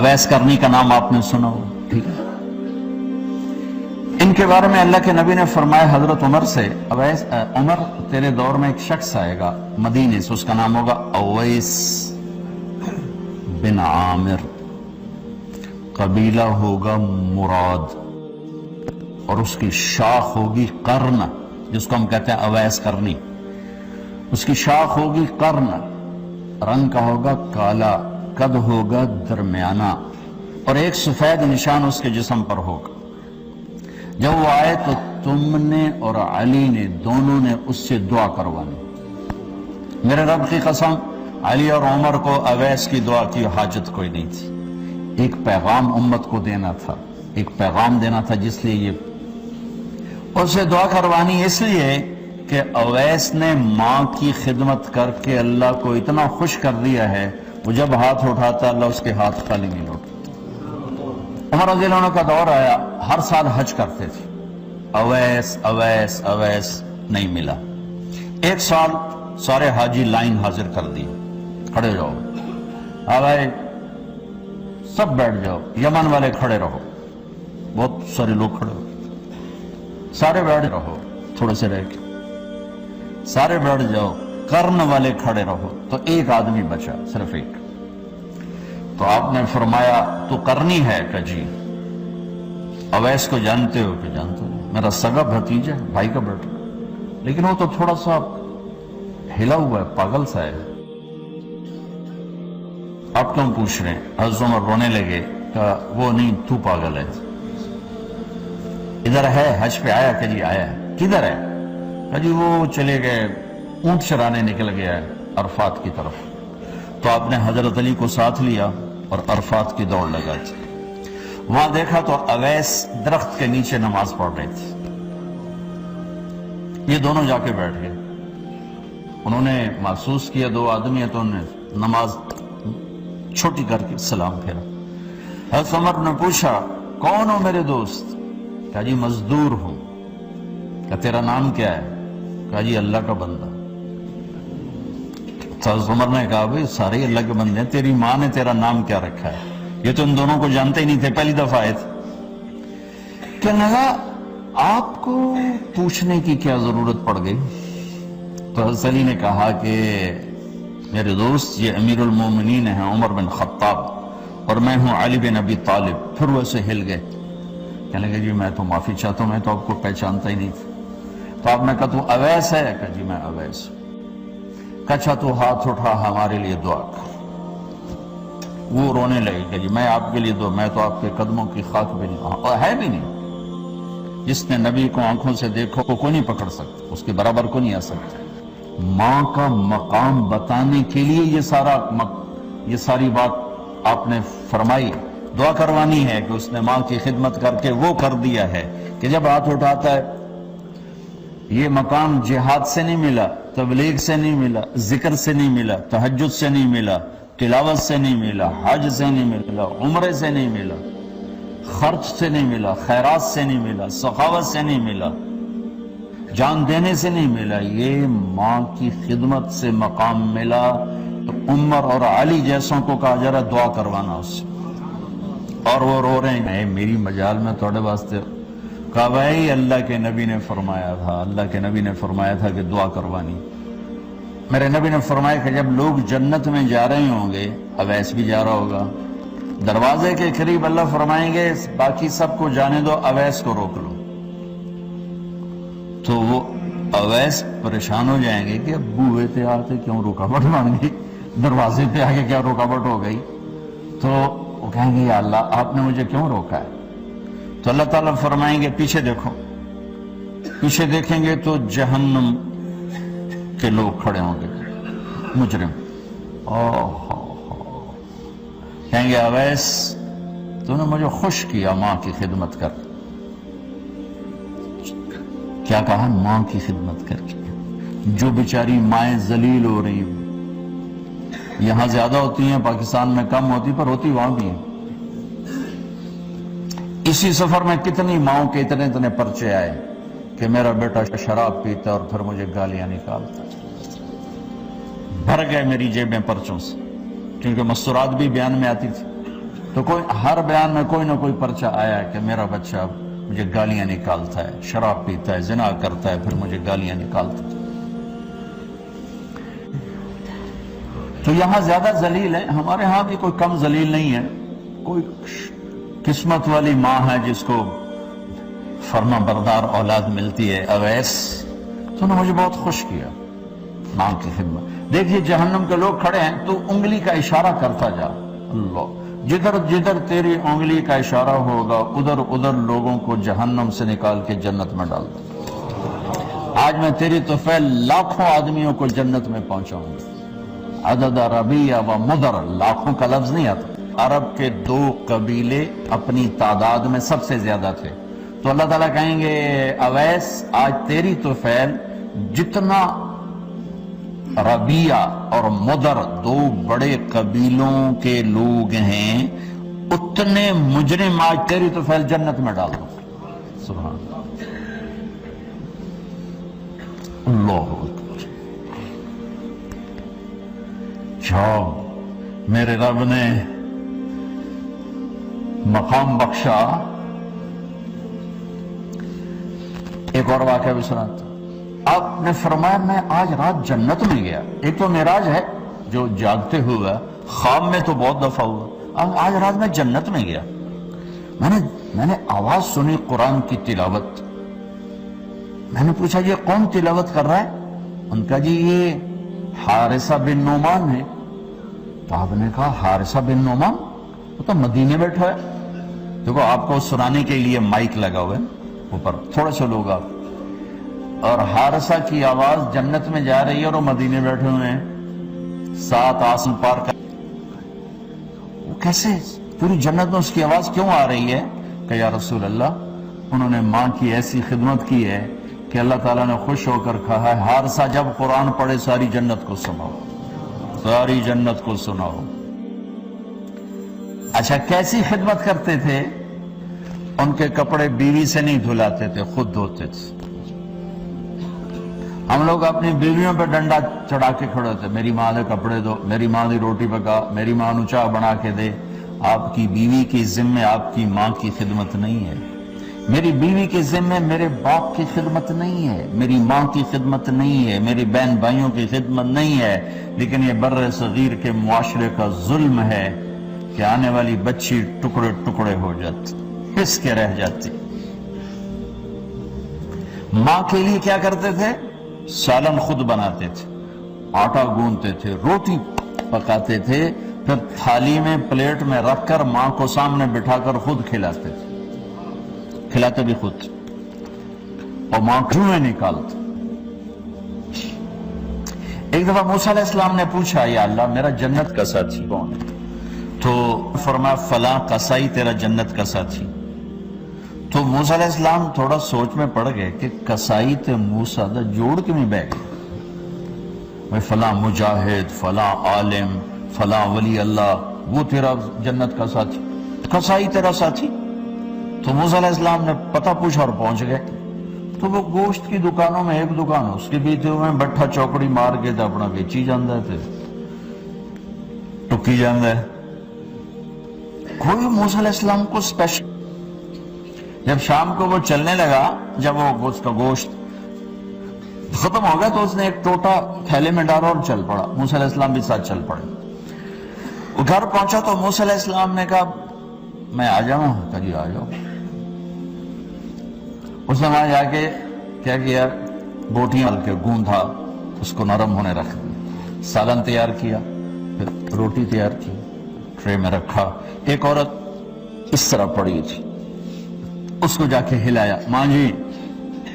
اویس کرنی کا نام آپ نے سنا ہو، ٹھیک ہے۔ ان کے بارے میں اللہ کے نبی نے فرمایا حضرت عمر سے، اویس عمر تیرے دور میں ایک شخص آئے گا مدینے سے، اس کا نام ہوگا اویس بن عامر، قبیلہ ہوگا مراد، اور اس کی شاخ ہوگی قرن، جس کو ہم کہتے ہیں اویس کرنی۔ اس کی شاخ ہوگی قرن، رنگ کا ہوگا کالا، قد ہوگا درمیانہ، اور ایک سفید نشان اس کے جسم پر ہوگا۔ جب وہ آئے تو تم نے اور علی نے دونوں نے اس سے دعا کروانی۔ میرے رب کی قسم، علی اور عمر کو اویس کی دعا کی حاجت کوئی نہیں تھی۔ ایک پیغام امت کو دینا تھا، ایک پیغام دینا تھا، جس لیے یہ اسے دعا کروانی اس لیے کہ اویس نے ماں کی خدمت کر کے اللہ کو اتنا خوش کر دیا ہے، وہ جب ہاتھ اٹھاتا اللہ اس کے ہاتھ خالی نہیں لوٹتا۔ عمر رضی اللہ عنہ کا دور آیا، ہر سال حج کرتے تھے، اویس اویس اویس نہیں ملا۔ ایک سال سارے حاجی لائن حاضر کر دی، کھڑے جاؤ، آئے سب بیٹھ جاؤ، یمن والے کھڑے رہو، بہت سارے لوگ کھڑے ہو، سارے بیٹھ رہو، تھوڑے سے رہ کے سارے بیٹھ جاؤ، قرن والے کھڑے رہو۔ تو ایک آدمی بچا، صرف ایک۔ تو آپ نے فرمایا تو قرنی ہے کہ جی؟ اویس کو جانتے ہو کہ جانتے ہو؟ میرا سگا بھتیجا ہے، بھائی کا بیٹا، لیکن وہ تو تھوڑا سا ہلا ہوا ہے، پاگل سا ہے۔ آپ کیوں پوچھ رہے ہیں؟ حضرت عمر رونے لگے، کہ وہ نہیں، تو پاگل ہے۔ ادھر ہے، حج پہ آیا کہ جی آیا ہے؟ کدھر ہے؟ کہ جی وہ چلے گئے، اونٹ چرانے نکل گیا ہے عرفات کی طرف۔ تو آپ نے حضرت علی کو ساتھ لیا اور عرفات کی دوڑ لگا تھی۔ وہاں دیکھا تو اویس درخت کے نیچے نماز پڑھ رہے تھے۔ یہ دونوں جا کے بیٹھ گئے، انہوں نے محسوس کیا دو آدمی ہیں، تو انہوں نے نماز چھوٹی کر کے سلام پھیرا۔ حضرت عمر نے پوچھا کون ہو میرے دوست؟ کہا جی مزدور ہوں۔ کہ تیرا نام کیا ہے؟ کہا جی اللہ کا بندہ۔ تو حضرت عمر نے کہا بھئی سارے اللہ کے بندے ہیں، تیری ماں نے تیرا نام کیا رکھا ہے؟ یہ تو ان دونوں کو جانتے ہی نہیں تھے، پہلی دفعہ آئے تھے۔ کہنے لگا آپ کو پوچھنے کی کیا ضرورت پڑ گئی؟ تو حضرت علی نے کہا کہ میرے دوست یہ امیر المومنین ہیں عمر بن خطاب، اور میں ہوں علی بن ابی طالب۔ پھر وہ ایسے ہل گئے، کہنے لگے جی میں تو معافی چاہتا ہوں، میں تو آپ کو پہچانتا ہی نہیں تھا۔ تو آپ نے کہا تو اویس ہے؟ کہ جی میں اویس ہوں۔ کہا تو ہاتھ اٹھا ہمارے لیے دعا کر۔ وہ رونے لگے کہ جی میں آپ کے لیے دعا، میں تو آپ کے قدموں کی خاک بھی نہیں، اور ہے بھی نہیں۔ جس نے نبی کو آنکھوں سے دیکھو کو کوئی نہیں پکڑ سکتا، اس کے برابر کو نہیں آ سکتا۔ ماں کا مقام بتانے کے لیے یہ ساری بات آپ نے فرمائی۔ دعا کروانی ہے کہ اس نے ماں کی خدمت کر کے وہ کر دیا ہے کہ جب ہاتھ اٹھاتا ہے، یہ مقام جہاد سے نہیں ملا، تبلیغ سے نہیں ملا، ذکر سے نہیں ملا، تہجد سے نہیں ملا، تلاوت سے نہیں ملا، حج سے نہیں ملا، عمرے سے نہیں ملا، خرچ سے نہیں ملا، خیرات سے نہیں ملا، سخاوت سے نہیں ملا، جان دینے سے نہیں ملا، یہ ماں کی خدمت سے مقام ملا۔ تو عمر اور علی جیسوں کو کہا جا رہا دعا کروانا اس سے، اور وہ رو رہے ہیں میری مجال میں تھوڑے واسطے۔ کہا بھائی اللہ کے نبی نے فرمایا تھا، اللہ کے نبی نے فرمایا تھا کہ دعا کروانی۔ میرے نبی نے فرمایا کہ جب لوگ جنت میں جا رہے ہوں گے، اویس بھی جا رہا ہوگا، دروازے کے قریب اللہ فرمائیں گے باقی سب کو جانے دو، اویس کو روک لو۔ تو وہ اویس پریشان ہو جائیں گے کہ اب بوئے پہ آتے کیوں رکاوٹ بن گئی، دروازے پہ آگے کیا رکاوٹ ہو گئی؟ تو وہ کہیں گے یا اللہ آپ نے مجھے کیوں روکا ہے؟ تو اللہ تعالیٰ فرمائیں گے پیچھے دیکھو۔ پیچھے دیکھیں گے تو جہنم کے لوگ کھڑے ہوں گے، مجرم۔ کہیں گے اویس تو نے مجھے خوش کیا ماں کی خدمت کر۔ کیا کہا؟ ماں کی خدمت کر کے۔ جو بیچاری مائیں ذلیل ہو رہی ہیں، یہاں زیادہ ہوتی ہیں، پاکستان میں کم ہوتی، پر ہوتی وہاں بھی ہیں۔ اسی سفر میں کتنی ماؤں کے اتنے پرچے آئے کہ میرا بیٹا شراب پیتا اور پھر مجھے گالیاں نکالتا۔ بھر گئے میری جیب میں پرچوں سے، کیونکہ مستورات بھی بیان میں آتی تھی۔ تو کوئی ہر بیان میں کوئی نہ کوئی پرچہ آیا کہ میرا بچہ مجھے گالیاں نکالتا ہے، شراب پیتا ہے، زنا کرتا ہے، پھر مجھے گالیاں نکالتا ہے۔ تو یہاں زیادہ ذلیل ہے، ہمارے ہاں بھی کوئی کم ذلیل نہیں ہے۔ کوئی قسمت والی ماں ہے جس کو فرما بردار اولاد ملتی ہے، اویس، تو نے مجھے بہت خوش کیا ماں کی خدمت۔ دیکھیے جہنم کے لوگ کھڑے ہیں، تو انگلی کا اشارہ کرتا جا، اللہ جدھر جدھر تیری انگلی کا اشارہ ہوگا ادھر ادھر لوگوں کو جہنم سے نکال کے جنت میں ڈال دو۔ آج میں تیری طفیل لاکھوں آدمیوں کو جنت میں پہنچاؤں گا۔ عدد ربیع و مدر، لاکھوں کا لفظ نہیں آتا۔ عرب کے 2 قبیلے اپنی تعداد میں سب سے زیادہ تھے، تو اللہ تعالیٰ کہیں گے اویس آج تیری طفیل جتنا ربیع اور مدر 2 بڑے قبیلوں کے لوگ ہیں، اتنے مجرم آج تیری طفیل جنت میں ڈال دو۔ سبحان اللہ اکبر۔ جاؤ، میرے رب نے مقام بخشا۔ ایک اور واقعہ بھی سناتا، آپ نے فرمایا میں آج رات جنت میں گیا۔ ایک تو معراج ہے جو جاگتے ہوئے، خواب میں تو بہت دفعہ ہوا، آج رات میں جنت میں گیا۔ میں نے آواز سنی قرآن کی تلاوت۔ میں نے پوچھا یہ کون تلاوت کر رہا ہے؟ ان کا جی یہ حارثہ بن نعمان ہے۔ تو آپ نے کہا حارثہ بن نعمان، وہ تو مدینے بیٹھا ہے۔ دیکھو آپ کو سنانے کے لیے مائک لگا ہوا ہے اوپر، تھوڑے سے لوگ آپ، اور حارثہ کی آواز جنت میں جا رہی ہے اور وہ مدینے بیٹھے ہوئے ہیں، 7 آسمان پار کر۔ وہ کیسے پوری جنت میں اس کی آواز کیوں آ رہی ہے؟ کہ یا رسول اللہ انہوں نے ماں کی ایسی خدمت کی ہے کہ اللہ تعالیٰ نے خوش ہو کر کہا ہے حارثہ جب قرآن پڑھے ساری جنت کو سناؤ، ساری جنت کو سناؤ۔ اچھا کیسی خدمت کرتے تھے؟ ان کے کپڑے بیوی سے نہیں دھلاتے تھے، خود دھوتے تھے۔ ہم لوگ اپنی بیویوں پہ ڈنڈا چڑھا کے کھڑے ہوتے، میری ماں نے کپڑے دو، میری ماں نے روٹی پکا، میری ماں نے چائے بنا کے دے۔ آپ کی بیوی کی ذمہ آپ کی ماں کی خدمت نہیں ہے، میری بیوی کے ذمہ میرے باپ کی خدمت نہیں ہے، میری ماں کی خدمت نہیں ہے، میری بہن بھائیوں کی خدمت نہیں ہے، لیکن یہ بر صغیر کے معاشرے کا ظلم ہے کہ آنے والی بچی ٹکڑے ٹکڑے ہو جاتی، پس کے رہ جاتی۔ ماں کے لیے کیا کرتے تھے؟ سالن خود بناتے تھے، آٹا گوندتے تھے، روٹی پکاتے تھے، پھر تھالی میں پلیٹ میں رکھ کر ماں کو سامنے بٹھا کر خود کھلاتے تھے، کھلاتے بھی خود، اور ماں جوئیں نکالتے۔ ایک دفعہ موسیٰ علیہ السلام نے پوچھا یا اللہ میرا جنت کا ساتھی کون ہے؟ تو فرمایا فلاں قصائی تیرا جنت کا ساتھی۔ تو موسیٰ علیہ السلام تھوڑا سوچ میں پڑ گئے کہ قصائی تے موسیٰ دا جوڑ کے میں بہ گئے، فلاں مجاہد، فلاں عالم، فلاں ولی اللہ، وہ تیرا جنت کا ساتھی، قصائی تیرا ساتھی۔ تو موسیٰ علیہ السلام نے پتہ پوچھا اور پہنچ گئے۔ تو وہ گوشت کی دکانوں میں ایک دکان اس کے بیچے ہوئے ہیں، بٹھا چوکڑی مار کے تو اپنا بیچی جاندہ ہے، ٹکی جاندہ ہے۔ کوئی موسیٰ علیہ السلام کو سپیشل۔ جب شام کو وہ چلنے لگا، جب وہ گوشت کا گوشت ختم ہو گیا تو اس نے ایک ٹوٹا تھیلے میں ڈالا اور چل پڑا، موسیٰ علیہ السلام بھی ساتھ چل پڑے۔ وہ گھر پہنچا تو موسیٰ علیہ السلام نے کہا میں آ جاؤں؟ کہا جی آ جاؤ۔ اس نے وہاں جا کے کیا کیا، بوٹیاں ڈال کے گوندھا، اس کو نرم ہونے رکھ دیا، سالن تیار کیا، پھر روٹی تیار کی، ٹرے میں رکھا۔ ایک عورت اس طرح پڑی تھی، اس کو جا کے ہلایا، ماں جی،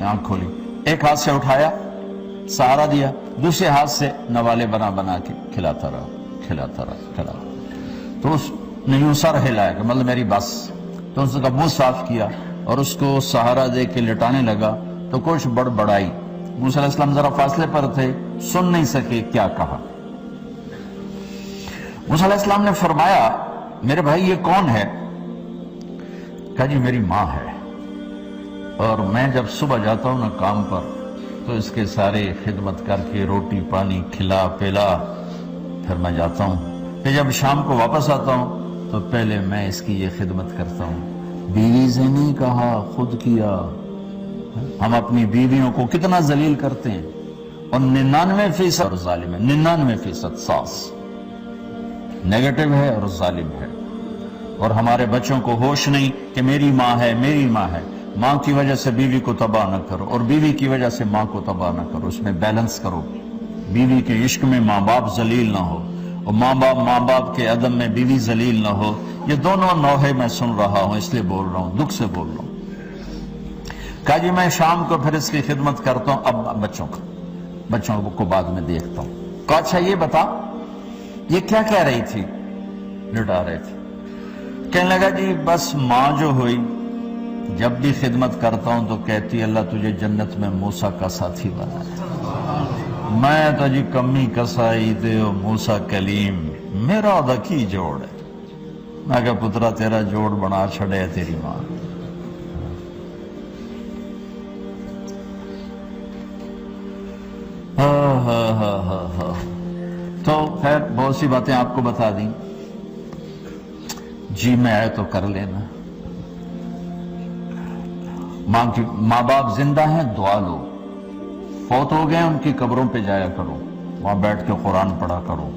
آنکھ کھولی، ایک ہاتھ سے اٹھایا، سہارا دیا، دوسرے ہاتھ سے نوالے بنا بنا کے کھلاتا رہا، کھلاتا رہا، کھلاتا رہا۔ تو اس نے یوں سر ہلایا کہ مطلب میری بس۔ تو اس کا منہ صاف کیا اور اس کو سہارا دے کے لٹانے لگا تو کچھ بڑبڑائی۔ موسیٰ علیہ السلام ذرا فاصلے پر تھے، سن نہیں سکے کیا کہا۔ موسیٰ علیہ السلام نے فرمایا میرے بھائی یہ کون ہے؟ کہا جی میری ماں ہے، اور میں جب صبح جاتا ہوں نا کام پر تو اس کے سارے خدمت کر کے روٹی پانی کھلا پلا پھر میں جاتا ہوں، پھر جب شام کو واپس آتا ہوں تو پہلے میں اس کی یہ خدمت کرتا ہوں. بیوی سے نہیں کہا، خود کیا. ہم اپنی بیویوں کو کتنا ذلیل کرتے ہیں، اور 99% اور ظالم ہے. 99% ساس نیگیٹو ہے اور ظالم ہے. اور ہمارے بچوں کو ہوش نہیں کہ میری ماں ہے، میری ماں ہے. ماں کی وجہ سے بیوی کو تباہ نہ کرو، اور بیوی کی وجہ سے ماں کو تباہ نہ کرو. اس میں بیلنس کرو. بیوی کے عشق میں ماں باپ ذلیل نہ ہو، اور ماں باپ کے عدم میں بیوی ذلیل نہ ہو. یہ دونوں نوحے میں سن رہا ہوں، اس لیے بول رہا ہوں، دکھ سے بول رہا ہوں. کہا جی میں شام کو پھر اس کی خدمت کرتا ہوں. اب بچوں کو بعد میں دیکھتا ہوں. کہا اچھا یہ بتا، یہ کیا کہہ رہی تھی؟ لٹا رہی تھی. کہنے لگا جی بس ماں جو ہوئی، جب بھی خدمت کرتا ہوں تو کہتی اللہ تجھے جنت میں موسیٰ کا ساتھی بنایا. میں تو جی کمی کسائی تے موسیٰ کلیم، میرا دا کی جوڑ ہے. میں کہا پترا تیرا جوڑ بنا چھڑے تیری ماں. تو خیر بہت سی باتیں آپ کو بتا دیں. جی میں آئے تو کر لینا. ماں باپ زندہ ہیں، دعا لو. فوت ہو گئے ان کی قبروں پہ جایا کرو، وہاں بیٹھ کے قرآن پڑھا کرو.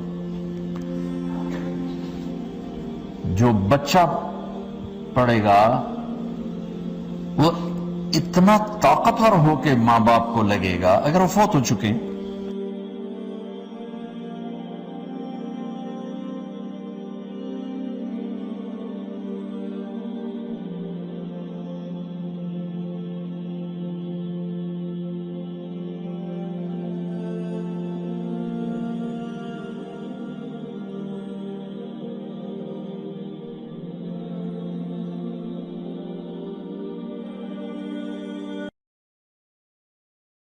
جو بچہ پڑھے گا وہ اتنا طاقتور ہو کے ماں باپ کو لگے گا، اگر وہ فوت ہو چکے